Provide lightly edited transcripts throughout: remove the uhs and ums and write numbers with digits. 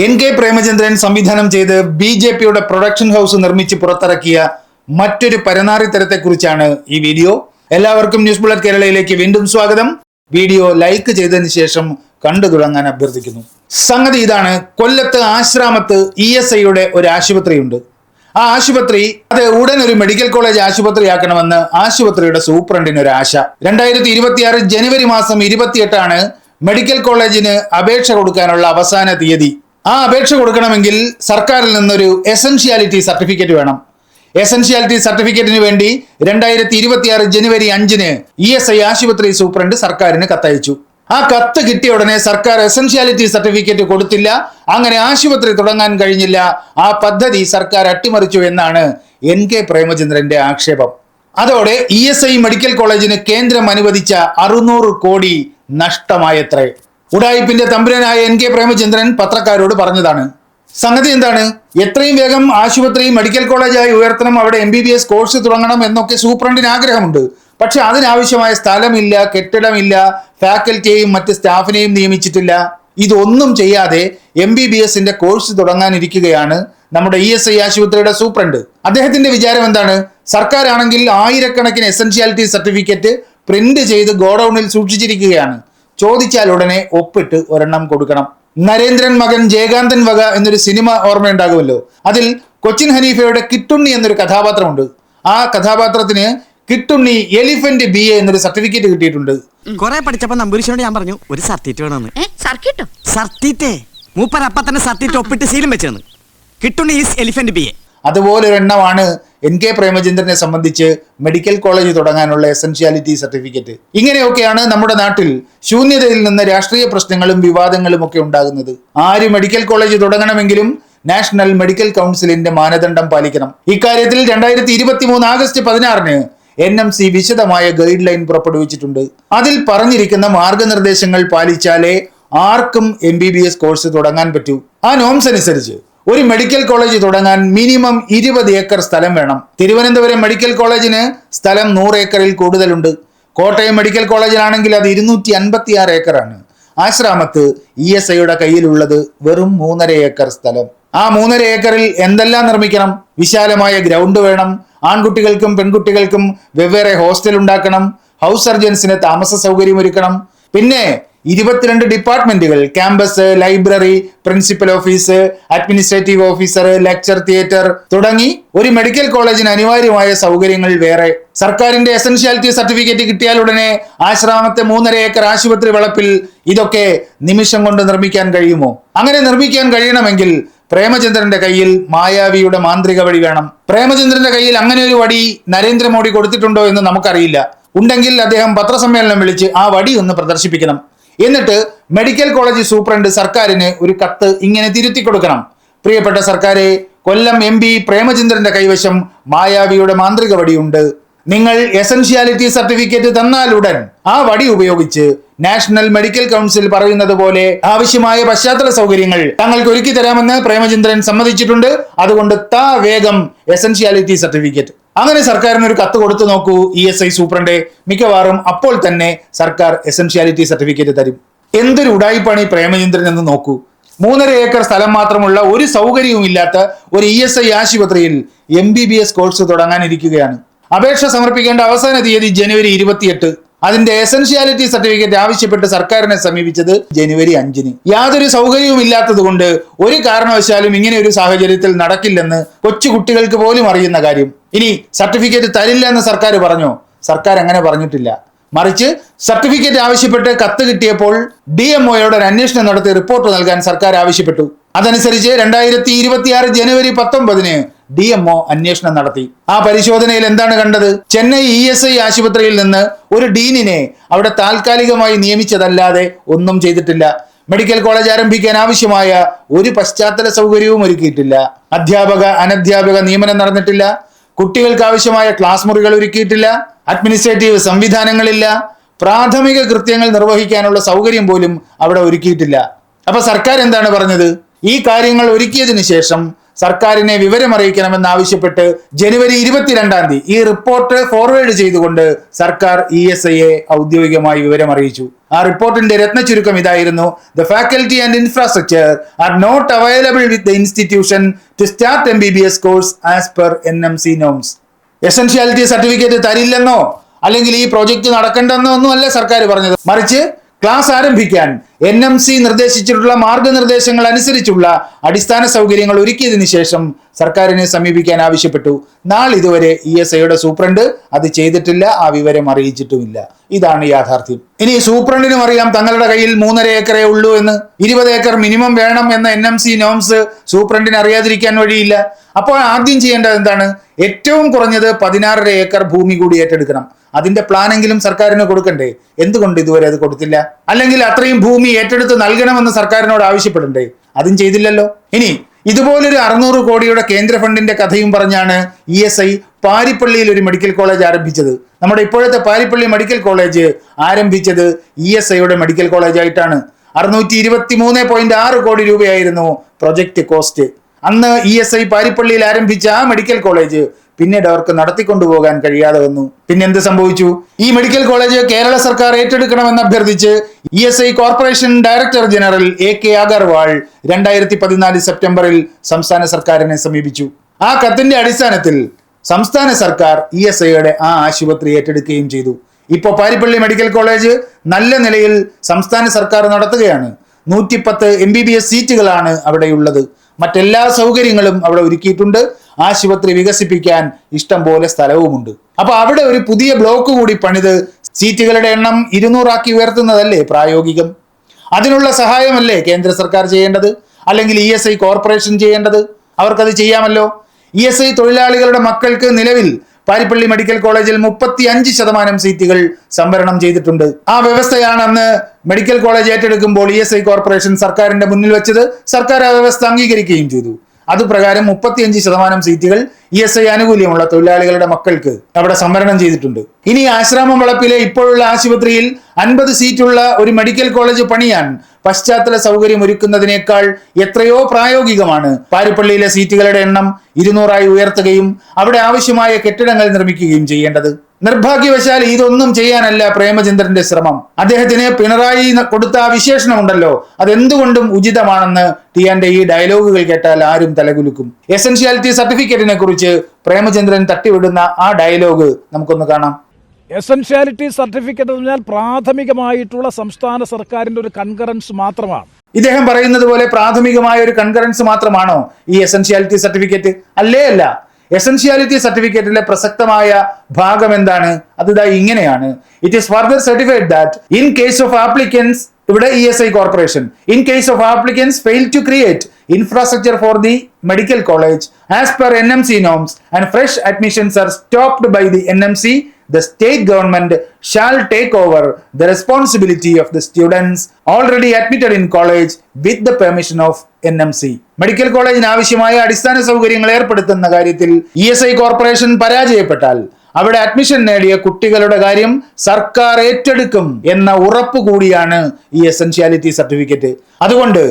NK Premachandran സംവിധാനം ചെയ്ത് BJPയുടെ production house നിർമ്മിച്ച് പുറത്തിറക്കിയ മറ്റൊരു പരനാറിത്തരത്തെക്കുറിച്ചാണ് ഈ വീഡിയോ. എല്ലാവർക്കും ന്യൂസ് ബുള്ളറ്റ് കേരളയിലേക്ക് വീണ്ടും സ്വാഗതം. വീഡിയോ ലൈക്ക് ചെയ്തതിന് ശേഷം കണ്ടു തുടങ്ങാൻ അഭ്യർത്ഥിക്കുന്നു. സംഗതി ഇതാണ്: കൊല്ലത്ത് ആശ്രാമത്ത് ESIയുടെ ഒരു ആശുപത്രിയുണ്ട്. ആ ആശുപത്രി അത് ഉടൻ ഒരു മെഡിക്കൽ കോളേജ് ആശുപത്രിയാക്കണമെന്ന് ആശുപത്രിയുടെ സൂപ്രണ്ടിന് ഒരു ആശ. 2026 ജനുവരി മാസം 28 മെഡിക്കൽ കോളേജിന് അപേക്ഷ കൊടുക്കാനുള്ള അവസാന തീയതി. ആ അപേക്ഷ കൊടുക്കണമെങ്കിൽ സർക്കാരിൽ നിന്നൊരു എസൻഷ്യാലിറ്റി സർട്ടിഫിക്കറ്റ് വേണം. എസൻഷ്യാലിറ്റി സർട്ടിഫിക്കറ്റിന് വേണ്ടി 2026 ജനുവരി 5 ESI ആശുപത്രി സൂപ്രണ്ട് സർക്കാരിന് കത്തയച്ചു. ആ കത്ത് കിട്ടിയ ഉടനെ സർക്കാർ എസൻഷ്യാലിറ്റി സർട്ടിഫിക്കറ്റ് കൊടുത്തില്ല. അങ്ങനെ ആശുപത്രി തുടങ്ങാൻ കഴിഞ്ഞില്ല. ആ പദ്ധതി സർക്കാർ അട്ടിമറിച്ചു എന്നാണ് NK പ്രേമചന്ദ്രന്റെ ആക്ഷേപം. അതോടെ ESI മെഡിക്കൽ കോളേജിന് കേന്ദ്രം അനുവദിച്ച 600 കോടി നഷ്ടമായത്രേ. ഉഡായിപ്പിന്റെ തമ്പുരനായ NK പ്രേമചന്ദ്രൻ പത്രക്കാരോട് പറഞ്ഞതാണ്. സംഗതി എന്താണ്? എത്രയും വേഗം ആശുപത്രി മെഡിക്കൽ കോളേജായി ഉയർത്തണം, അവിടെ MBBS കോഴ്സ് തുടങ്ങണം എന്നൊക്കെ സൂപ്രണ്ടിന് ആഗ്രഹമുണ്ട്. പക്ഷെ അതിനാവശ്യമായ സ്ഥലമില്ല, കെട്ടിടമില്ല, ഫാക്കൽറ്റിയെയും മറ്റ് സ്റ്റാഫിനെയും നിയമിച്ചിട്ടില്ല. ഇതൊന്നും ചെയ്യാതെ MBBSന്റെ കോഴ്സ് തുടങ്ങാനിരിക്കുകയാണ് നമ്മുടെ ESI ആശുപത്രിയുടെ സൂപ്രണ്ട്. അദ്ദേഹത്തിന്റെ വിചാരം എന്താണ്? സർക്കാരാണെങ്കിൽ ആയിരക്കണക്കിന് എസൻഷ്യാലിറ്റി സർട്ടിഫിക്കറ്റ് പ്രിന്റ് ചെയ്ത് ഗോഡൌണിൽ സൂക്ഷിച്ചിരിക്കുകയാണ്. ചോദിച്ചാൽ ഉടനെ ഒപ്പിട്ട് ഒരെണ്ണം കൊടുക്കണം. നരേന്ദ്രൻ മകൻ ജയകാന്തൻ വക എന്നൊരു സിനിമ ഓർമ്മയുണ്ടാകുമല്ലോ. അതിൽ കൊച്ചിൻ ഹനീഫയുടെ കിട്ടുണ്ണി എന്നൊരു കഥാപാത്രമുണ്ട്. ആ കഥാപാത്രത്തിന് കിട്ടുണ്ണി എലിഫന്റ് BA എന്നൊരു സർട്ടിഫിക്കറ്റ് കിട്ടിയിട്ടുണ്ട്. കുറെ പഠിച്ചപ്പോ നമ്പൂരിശോട് ഞാൻ പറഞ്ഞു ഒരു സർട്ടിഫിക്കറ്റ് വേണമെന്ന്. സർട്ടിഫിക്കറ്റ് മൂപ്പർ അപ്പ തന്നെ സർട്ടിഫിക്കറ്റ് ഒപ്പിട്ട് സീലും വെച്ചെന്ന്. Kittunni is elephant BA. അതുപോലൊരു എണ്ണമാണ് NK പ്രേമചന്ദ്രനെ സംബന്ധിച്ച് മെഡിക്കൽ കോളേജ് തുടങ്ങാനുള്ള എസൻഷ്യാലിറ്റി സർട്ടിഫിക്കറ്റ്. ഇങ്ങനെയൊക്കെയാണ് നമ്മുടെ നാട്ടിൽ ശൂന്യതയിൽ നിന്ന് രാഷ്ട്രീയ പ്രശ്നങ്ങളും വിവാദങ്ങളും ഒക്കെ ഉണ്ടാകുന്നത്. ആര് മെഡിക്കൽ കോളേജ് തുടങ്ങണമെങ്കിലും നാഷണൽ മെഡിക്കൽ കൗൺസിലിന്റെ മാനദണ്ഡം പാലിക്കണം. ഇക്കാര്യത്തിൽ 2023 ആഗസ്റ്റ് 16 NMC വിശദമായ ഗൈഡ് ലൈൻ പുറപ്പെടുവിച്ചിട്ടുണ്ട്. അതിൽ പറഞ്ഞിരിക്കുന്ന മാർഗനിർദ്ദേശങ്ങൾ പാലിച്ചാലേ ആർക്കും MBBS കോഴ്സ് തുടങ്ങാൻ പറ്റൂ. ആ നോംസ് അനുസരിച്ച് ഒരു മെഡിക്കൽ കോളേജ് തുടങ്ങാൻ മിനിമം 20 ഏക്കർ സ്ഥലം വേണം. തിരുവനന്തപുരം മെഡിക്കൽ കോളേജിന് സ്ഥലം 100 ഏക്കറിൽ കൂടുതലുണ്ട്. കോട്ടയം മെഡിക്കൽ കോളേജിലാണെങ്കിൽ അത് 256 ഏക്കറാണ്. ആശ്രാമത്ത് ESIയുടെ കയ്യിലുള്ളത് വെറും 3.5 ഏക്കർ സ്ഥലം. ആ 3.5 ഏക്കറിൽ എന്തെല്ലാം നിർമ്മിക്കണം? വിശാലമായ ഗ്രൗണ്ട് വേണം. ആൺകുട്ടികൾക്കും പെൺകുട്ടികൾക്കും വെവ്വേറെ ഹോസ്റ്റൽ ഉണ്ടാക്കണം. ഹൗസ് സർജൻസിന് താമസ സൗകര്യം ഒരുക്കണം. പിന്നെ 22 ഡിപ്പാർട്ട്മെന്റുകൾ, campus, library, principal office, administrative officer, lecture theatre തുടങ്ങി ഒരു മെഡിക്കൽ കോളേജിന് അനിവാര്യമായ സൗകര്യങ്ങൾ വേറെ. സർക്കാരിന്റെ എസൻഷ്യാലിറ്റി സർട്ടിഫിക്കറ്റ് കിട്ടിയാൽ ഉടനെ ആശ്രാമത്തെ 3.5 ഏക്കർ ആശുപത്രി വളപ്പിൽ ഇതൊക്കെ നിമിഷം കൊണ്ട് നിർമ്മിക്കാൻ കഴിയുമോ? അങ്ങനെ നിർമ്മിക്കാൻ കഴിയണമെങ്കിൽ പ്രേമചന്ദ്രന്റെ കയ്യിൽ മായാവിയുടെ മാന്ത്രിക വടി വേണം. പ്രേമചന്ദ്രന്റെ കയ്യിൽ അങ്ങനെ ഒരു വടി നരേന്ദ്രമോദി കൊടുത്തിട്ടുണ്ടോ എന്ന് നമുക്കറിയില്ല. ഉണ്ടെങ്കിൽ അദ്ദേഹം പത്രസമ്മേളനം വിളിച്ച് ആ വടി ഒന്ന് പ്രദർശിപ്പിക്കണം. എന്നിട്ട് മെഡിക്കൽ കോളേജ് സൂപ്രണ്ട് സർക്കാരിന് ഒരു കത്ത് ഇങ്ങനെ തിരുത്തി കൊടുക്കണം: പ്രിയപ്പെട്ട സർക്കാരെ, കൊല്ലം MP പ്രേമചന്ദ്രന്റെ കൈവശം മായാവിയുടെ മാന്ത്രിക വടിയുണ്ട്. നിങ്ങൾ എസൻഷ്യാലിറ്റി സർട്ടിഫിക്കറ്റ് തന്നാലുടൻ ആ വടി ഉപയോഗിച്ച് നാഷണൽ മെഡിക്കൽ കൗൺസിൽ പറയുന്നത് പോലെ ആവശ്യമായ പശ്ചാത്തല സൗകര്യങ്ങൾ തങ്ങൾക്ക് ഒരുക്കി തരാമെന്ന് പ്രേമചന്ദ്രൻ സമ്മതിച്ചിട്ടുണ്ട്. അതുകൊണ്ട് വേഗം എസൻഷ്യാലിറ്റി സർട്ടിഫിക്കറ്റ്. അങ്ങനെ സർക്കാരിന് ഒരു കത്ത് കൊടുത്തു നോക്കൂ ESI സൂപ്രണ്ടെ. മിക്കവാറും അപ്പോൾ തന്നെ സർക്കാർ എസൻഷ്യാലിറ്റി സർട്ടിഫിക്കറ്റ് തരും. എന്തൊരു ഉഡായിപ്പാണ് ഈ പ്രേമചന്ദ്രൻ എന്ന് നോക്കൂ. 3.5 ഏക്കർ സ്ഥലം മാത്രമുള്ള ഒരു സൗകര്യവും ഇല്ലാത്ത ഒരു ESI ആശുപത്രിയിൽ MBBS കോഴ്സ് തുടങ്ങാനിരിക്കുകയാണ്. അപേക്ഷ സമർപ്പിക്കേണ്ട അവസാന തീയതി ജനുവരി 28. അതിന്റെ എസൻഷ്യാലിറ്റി സർട്ടിഫിക്കറ്റ് ആവശ്യപ്പെട്ട് സർക്കാരിനെ സമീപിച്ചത് ജനുവരി 5. യാതൊരു സൗകര്യവും ഇല്ലാത്തത് കൊണ്ട് ഒരു കാരണവശാലും ഇങ്ങനെ ഒരു സാഹചര്യത്തിൽ നടക്കില്ലെന്ന് കൊച്ചു കുട്ടികൾക്ക് പോലും അറിയുന്ന കാര്യം. ഇനി സർട്ടിഫിക്കറ്റ് തരില്ല എന്ന് സർക്കാർ പറഞ്ഞോ? സർക്കാർ അങ്ങനെ പറഞ്ഞിട്ടില്ല. മറിച്ച് സർട്ടിഫിക്കറ്റ് ആവശ്യപ്പെട്ട് കത്ത് കിട്ടിയപ്പോൾ DMOയോട് ഒരു അന്വേഷണം നടത്തി റിപ്പോർട്ട് നൽകാൻ സർക്കാർ ആവശ്യപ്പെട്ടു. അതനുസരിച്ച് 2026 ജനുവരി 19 DMO അന്വേഷണം നടത്തി. ആ പരിശോധനയിൽ എന്താണ് കണ്ടത്? ചെന്നൈ ESI ആശുപത്രിയിൽ നിന്ന് ഒരു ഡീനിനെ അവിടെ താൽക്കാലികമായി നിയമിച്ചതല്ലാതെ ഒന്നും ചെയ്തിട്ടില്ല. മെഡിക്കൽ കോളേജ് ആരംഭിക്കാൻ ആവശ്യമായ ഒരു പശ്ചാത്തല സൗകര്യവും ഒരുക്കിയിട്ടില്ല. അധ്യാപക അനധ്യാപക നിയമനം നടന്നിട്ടില്ല. കുട്ടികൾക്ക് ആവശ്യമായ ക്ലാസ് മുറികൾ ഒരുക്കിയിട്ടില്ല. അഡ്മിനിസ്ട്രേറ്റീവ് സംവിധാനങ്ങളില്ല. പ്രാഥമിക കൃത്യങ്ങൾ നിർവഹിക്കാനുള്ള സൗകര്യം പോലും അവിടെ ഒരുക്കിയിട്ടില്ല. അപ്പൊ സർക്കാർ എന്താണ് പറഞ്ഞത്? ഈ കാര്യങ്ങൾ ഒരുക്കിയതിനു ശേഷം സർക്കാരിനെ വിവരമറിയിക്കണമെന്നാവശ്യപ്പെട്ട് ജനുവരി 22 ഈ റിപ്പോർട്ട് ഫോർവേഡ് ചെയ്തുകൊണ്ട് സർക്കാർ ESIയെ ഔദ്യോഗികമായി വിവരമറിയിച്ചു. ആ റിപ്പോർട്ടിന്റെ രത്നചുരുക്കം ഇതായിരുന്നു: the faculty and infrastructure are not available with the institution to start MBBS course as per NMC norms. Essentiality certificate തരില്ലെന്നോ അല്ലെങ്കിൽ ഈ പ്രോജക്റ്റ് നടക്കണ്ടെന്നോ ഒന്നുമല്ല സർക്കാർ പറഞ്ഞത്. മറിച്ച് ക്ലാസ് ആരംഭിക്കാൻ NMC നിർദ്ദേശിച്ചിട്ടുള്ള മാർഗനിർദ്ദേശങ്ങൾ അനുസരിച്ചുള്ള അടിസ്ഥാന സൗകര്യങ്ങൾ ഒരുക്കിയതിനു ശേഷം സർക്കാരിനെ സമീപിക്കാൻ ആവശ്യപ്പെട്ടു. നാളിതുവരെ ESIയുടെ സൂപ്രണ്ട് അത് ചെയ്തിട്ടില്ല, ആ വിവരം അറിയിച്ചിട്ടുമില്ല. ഇതാണ് യാഥാർത്ഥ്യം. ഇനി സൂപ്രണ്ടിനും അറിയാം തങ്ങളുടെ കയ്യിൽ 3.5 ഏക്കറേ ഉള്ളൂ എന്ന്. 20 ഏക്കർ മിനിമം വേണം എന്ന NMC നോംസ് സൂപ്രണ്ടിന് അറിയാതിരിക്കാൻ വഴിയില്ല. അപ്പോൾ ആദ്യം ചെയ്യേണ്ടത് എന്താണ്? ഏറ്റവും കുറഞ്ഞത് 16.5 ഏക്കർ ഭൂമി കൂടി ഏറ്റെടുക്കണം. അതിന്റെ പ്ലാനെങ്കിലും സർക്കാരിന് കൊടുക്കണ്ടേ? എന്തുകൊണ്ട് ഇതുവരെ അത് കൊടുത്തില്ല? അല്ലെങ്കിൽ അത്രയും ഭൂമി ഏറ്റെടുത്ത് നൽകണമെന്ന് സർക്കാരിനോട് ആവശ്യപ്പെടണ്ടേ? അതും ചെയ്തില്ലല്ലോ. ഇനി ഇതുപോലൊരു 600 കോടിയുടെ കേന്ദ്ര ഫണ്ടിന്റെ കഥയും പറഞ്ഞാണ് ESI പാരിപ്പള്ളിയിൽ ഒരു മെഡിക്കൽ കോളേജ് ആരംഭിച്ചത്. നമ്മുടെ ഇപ്പോഴത്തെ പാരിപ്പള്ളി മെഡിക്കൽ കോളേജ് ആരംഭിച്ചത് ESIയുടെ മെഡിക്കൽ കോളേജ് ആയിട്ടാണ്. 623.6 കോടി രൂപയായിരുന്നു പ്രൊജക്ട് കോസ്റ്റ്. അന്ന് ESI പാരിപ്പള്ളിയിൽ ആരംഭിച്ച ആ മെഡിക്കൽ കോളേജ് പിന്നീട് അവർക്ക് നടത്തിക്കൊണ്ടുപോകാൻ കഴിയാതെ വന്നു. പിന്നെന്ത് സംഭവിച്ചു? ഈ മെഡിക്കൽ കോളേജ് കേരള സർക്കാർ ഏറ്റെടുക്കണമെന്ന് അഭ്യർത്ഥിച്ച് ESI corporation director general AK Agarwal 2014 സെപ്റ്റംബറിൽ സംസ്ഥാന സർക്കാരിനെ സമീപിച്ചു. ആ കത്തിന്റെ അടിസ്ഥാനത്തിൽ സംസ്ഥാന സർക്കാർ ESIയുടെ ആ ആശുപത്രി ഏറ്റെടുക്കുകയും ചെയ്തു. ഇപ്പോൾ പാരിപ്പള്ളി മെഡിക്കൽ കോളേജ് നല്ല നിലയിൽ സംസ്ഥാന സർക്കാർ നടത്തുകയാണ്. 110 MBBS സീറ്റുകളാണ് അവിടെയുള്ളത്. മറ്റെല്ലാ സൗകര്യങ്ങളും അവിടെ ഒരുക്കിയിട്ടുണ്ട്. ആശുപത്രി വികസിപ്പിക്കാൻ ഇഷ്ടം പോലെ സ്ഥലവുമുണ്ട്. അപ്പൊ അവിടെ ഒരു പുതിയ ബ്ലോക്ക് കൂടി പണിത് സീറ്റുകളുടെ എണ്ണം 200 ആക്കി ഉയർത്തുന്നതല്ലേ പ്രായോഗികം? അതിനുള്ള സഹായമല്ലേ കേന്ദ്ര സർക്കാർ ചെയ്യേണ്ടത്, അല്ലെങ്കിൽ ESI കോർപ്പറേഷൻ ചെയ്യേണ്ടത്? അവർക്കത് ചെയ്യാമല്ലോ. ESI തൊഴിലാളികളുടെ മക്കൾക്ക് നിലവിൽ പാരിപ്പള്ളി മെഡിക്കൽ കോളേജിൽ 35% സീറ്റുകൾ സംവരണം ചെയ്തിട്ടുണ്ട്. ആ വ്യവസ്ഥയാണ് അന്ന് മെഡിക്കൽ കോളേജ് ഏറ്റെടുക്കുമ്പോൾ ESI കോർപ്പറേഷൻ സർക്കാരിന്റെ മുന്നിൽ വെച്ചത്. സർക്കാർ ആ വ്യവസ്ഥ അംഗീകരിക്കുകയും ചെയ്തു. അതുപ്രകാരം 35% സീറ്റുകൾ ESI ആനുകൂല്യമുള്ള തൊഴിലാളികളുടെ മക്കൾക്ക് അവിടെ സംവരണം ചെയ്തിട്ടുണ്ട്. ഇനി ആശ്രാമം വളപ്പിലെ ഇപ്പോഴുള്ള ആശുപത്രിയിൽ 50 സീറ്റുള്ള ഒരു മെഡിക്കൽ കോളേജ് പണിയാൻ പശ്ചാത്തല സൗകര്യം ഒരുക്കുന്നതിനേക്കാൾ എത്രയോ പ്രായോഗികമാണ് പാരിപ്പള്ളിയിലെ സീറ്റുകളുടെ എണ്ണം 200 ഉയർത്തുകയും അവിടെ ആവശ്യമായ കെട്ടിടങ്ങൾ നിർമ്മിക്കുകയും ചെയ്യേണ്ടത്. നിർഭാഗ്യവശാൽ ഇതൊന്നും ചെയ്യാനല്ല പ്രേമചന്ദ്രന്റെ ശ്രമം. അദ്ദേഹത്തിന് പിണറായി കൊടുത്ത ആ വിശേഷണമുണ്ടല്ലോ, അതെന്തുകൊണ്ടും ഉചിതമാണെന്ന് ടിയാന്റെ ഈ ഡയലോഗുകൾ കേട്ടാൽ ആരും തലകുലുക്കും. എസൻഷ്യാലിറ്റി സർട്ടിഫിക്കറ്റിനെ കുറിച്ച് പ്രേമചന്ദ്രൻ തട്ടിവിടുന്ന ആ ഡയലോഗ് നമുക്കൊന്ന് കാണാം. എസൻഷ്യാലിറ്റി സർട്ടിഫിക്കറ്റ് എന്ന് പറഞ്ഞാൽ പ്രാഥമികമായിട്ടുള്ള സംസ്ഥാന സർക്കാരിന്റെ ഒരു കൺകറൻസ് മാത്രമാണ്. ഇദ്ദേഹം പറയുന്നത് പോലെ പ്രാഥമികമായ ഒരു കൺകറൻസ് മാത്രമാണോ ഈ എസൻഷ്യാലിറ്റി സർട്ടിഫിക്കറ്റ്? അല്ല. എസൻഷ്യാലിറ്റി സർട്ടിഫിക്കറ്റിലെ പ്രസക്തമായ ഭാഗം എന്താണ്? അതിതാ ഇങ്ങനെയാണ്: it is further certified that in case of applicants, ഇവിടെ ESI corporation, in case of applicants fail to create infrastructure for the medical college as per NMC norms and fresh admissions are stopped by the NMC, the state government shall take over the responsibility of the students already admitted in college with the permission of NMC. Medical കോളേജിന് ആവശ്യമായ അടിസ്ഥാന സൗകര്യങ്ങൾ ഏർപ്പെടുത്തുന്ന കാര്യത്തിൽ ESI corporation പരാജയപ്പെട്ടാൽ അവിടെ admission നേടിയ കുട്ടികളുടെ കാര്യം സർക്കാർ ഏറ്റെടുക്കും എന്ന ഉറപ്പ് കൂടിയാണ് ഈ എസൻഷ്യാലിറ്റി സർട്ടിഫിക്കറ്റ്. അതുകൊണ്ട്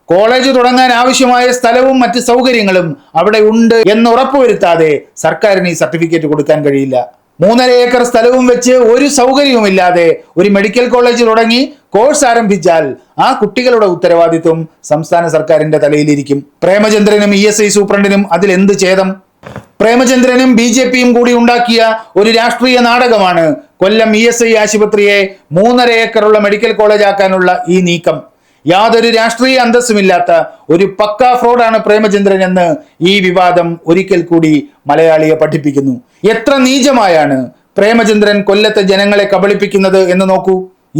കോളേജ് തുടങ്ങാൻ ആവശ്യമായ സ്ഥലവും മറ്റ് സൗകര്യങ്ങളും അവിടെ ഉണ്ട് എന്ന് ഉറപ്പുവരുത്താതെ സർക്കാരിന് ഈ സർട്ടിഫിക്കറ്റ് കൊടുക്കാൻ കഴിയില്ല. 3.5 ഏക്കർ സ്ഥലവും വെച്ച് ഒരു സൗകര്യവുമില്ലാതെ ഒരു മെഡിക്കൽ കോളേജ് തുടങ്ങി കോഴ്സ് ആരംഭിച്ചാൽ ആ കുട്ടികളുടെ ഉത്തരവാദിത്വം സംസ്ഥാന സർക്കാരിന്റെ തലയിലിരിക്കും. പ്രേമചന്ദ്രനും ESI സൂപ്രണ്ടിനും അതിൽ എന്ത് ഛേദം? പ്രേമചന്ദ്രനും BJPയും കൂടി ഉണ്ടാക്കിയ ഒരു രാഷ്ട്രീയ നാടകമാണ് കൊല്ലം ESI ആശുപത്രിയെ 3.5 ഏക്കറുള്ള മെഡിക്കൽ കോളേജ് ആക്കാനുള്ള ഈ നീക്കം. യാതൊരു രാഷ്ട്രീയ അന്തസ്സുമില്ലാത്ത ഒരു പക്കാ ഫ്രോഡാണ് പ്രേമചന്ദ്രൻ എന്ന് ഈ വിവാദം ഒരിക്കൽ കൂടി മലയാളിയെ പഠിപ്പിക്കുന്നു. എത്ര നീചമായാണ് പ്രേമചന്ദ്രൻ കൊല്ലത്തെ ജനങ്ങളെ കബളിപ്പിക്കുന്നത് എന്ന് നോക്കൂ.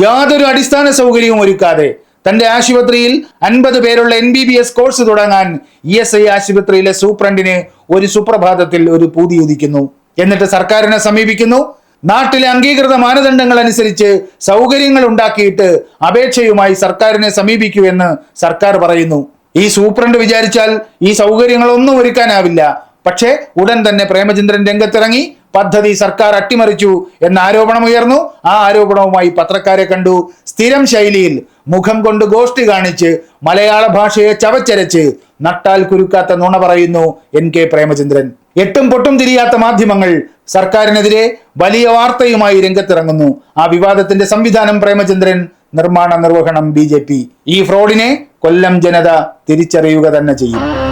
യാതൊരു അടിസ്ഥാന സൗകര്യവും ഒരുക്കാതെ തന്റെ ആശുപത്രിയിൽ 50 പേരുള്ള MBBS കോഴ്സ് തുടങ്ങാൻ ESI ആശുപത്രിയിലെ സൂപ്രണ്ടിന് ഒരു സുപ്രഭാതത്തിൽ ഒരു പൂതി ഉദിക്കുന്നു. എന്നിട്ട് സർക്കാരിനെ സമീപിക്കുന്നു. നാട്ടിലെ അംഗീകൃത മാനദണ്ഡങ്ങൾ അനുസരിച്ച് സൗകര്യങ്ങൾ ഉണ്ടാക്കിയിട്ട് അപേക്ഷയുമായി സർക്കാരിനെ സമീപിക്കൂ എന്ന് സർക്കാർ പറയുന്നു. ഈ സൂപ്രണ്ട് വിചാരിച്ചാൽ ഈ സൗകര്യങ്ങളൊന്നും ഒരുക്കാനാവില്ല. പക്ഷേ ഉടൻ തന്നെ പ്രേമചന്ദ്രൻ രംഗത്തിറങ്ങി പദ്ധതി സർക്കാർ അട്ടിമറിച്ചു എന്ന ആരോപണം ഉയർന്നു. ആ ആരോപണവുമായി പത്രക്കാരെ കണ്ടു. സ്ഥിരം ശൈലിയിൽ മുഖം കൊണ്ട് ഗോഷ്ടി കാണിച്ച് മലയാള ഭാഷയെ ചവച്ചരച്ച് നട്ടാൽ കുരുക്കാത്ത നുണ പറയുന്നു NK പ്രേമചന്ദ്രൻ. എട്ടും പൊട്ടും തിരിയാത്ത മാധ്യമങ്ങൾ സർക്കാരിനെതിരെ വലിയ വാർത്തയുമായി രംഗത്തിറങ്ങുന്നു. ആ വിവാദത്തിന്റെ സംവിധാനം പ്രേമചന്ദ്രൻ, നിർമ്മാണ നിർവഹണം BJP. ഈ ഫ്രോഡിനെ കൊല്ലം ജനത തിരിച്ചറിയുക തന്നെ ചെയ്യും.